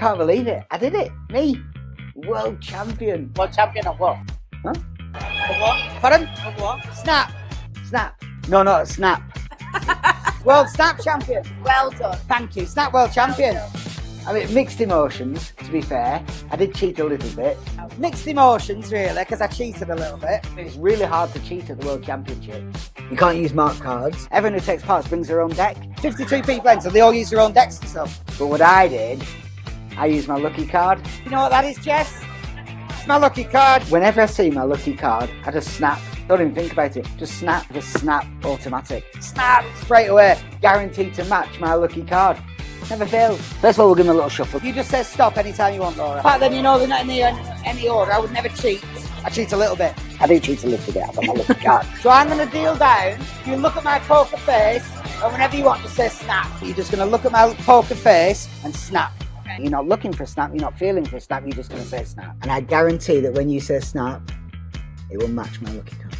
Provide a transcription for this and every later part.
can't believe it. I did it. Me. World champion. World champion of what? Huh? Of what? Pardon? Of what? Snap. Snap. No, not snap. World snap champion. Well done. Thank you. Snap world champion. I mean, mixed emotions, to be fair. I did cheat a little bit. Mixed emotions, really, because I cheated a little bit. It's really hard to cheat at the World Championship. You can't use marked cards. Everyone who takes part brings their own deck. 52 people enter, they all use their own decks and stuff. But what I did, I used my lucky card. You know what that is, Jess? It's my lucky card. Whenever I see my lucky card, I just snap. Don't even think about it. Just snap, automatic. Snap, straight away. Guaranteed to match my lucky card. Never fails. First of all, we'll give them a little shuffle. You just say stop anytime you want, Laura. But then you know they're not in any order. I would never cheat. I cheat a little bit. I do cheat a little bit. I've got my lucky card. So I'm going to deal down. You look at my poker face, and whenever you want to say snap, you're just going to look at my poker face and snap. Okay. You're not looking for a snap. You're not feeling for a snap. You're just going to say snap. And I guarantee that when you say snap, it will match my lucky card.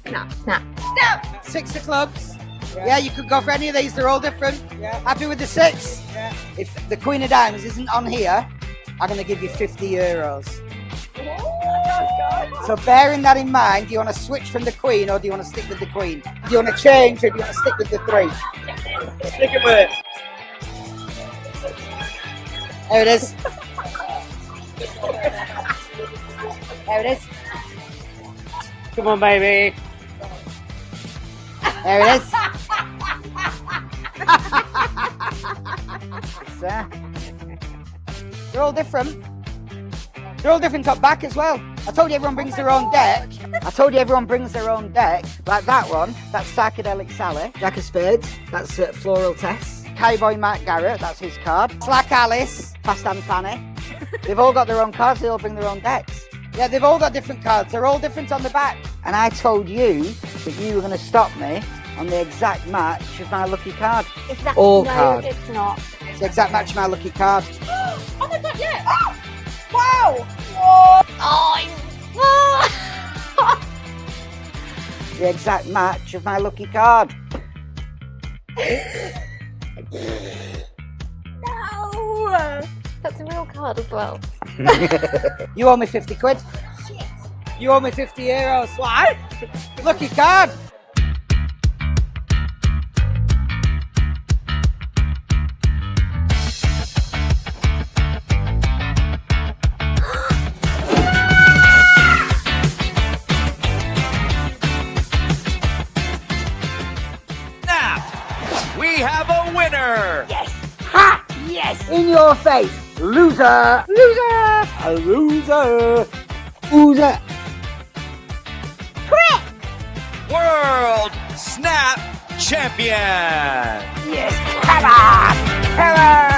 Snap, snap, snap! 6 of clubs. Yeah, you could go for any of these. They're all different. Yeah. Happy with the 6? Yeah. If the Queen of Diamonds isn't on here, I'm going to give you €50. So bearing that in mind, do you want to switch from the Queen or do you want to stick with the Queen? Do you want to change or do you want to stick with the 3? Stick it with it. There it is. There it is. Come on, baby. There it is. They're all different. They're all different top back as well. I told you everyone brings their own deck. Like that one, that's Psychedelic Sally. Jack of Spades, that's Floral Tess. Cowboy Matt Garrett, that's his card. Slack Alice, Fast and Fanny. They've all got their own cards, they all bring their own decks. Yeah, they've all got different cards. They're all different on the back. And I told you that you were going to stop me on the exact match of my lucky card. Is that all no, card. It's not. It's the exact match of my lucky card. Oh my god, yeah! Oh! Wow! Whoa. Oh, The exact match of my lucky card. no! That's a real card as well. You owe me 50 quid. Shit. You owe me €50. Why? Lucky card. We have a winner! Yes! Ha! Yes! In your face! Loser! Loser! A loser! Loser! Prick! World Snap Champion! Yes! Come on! Come on!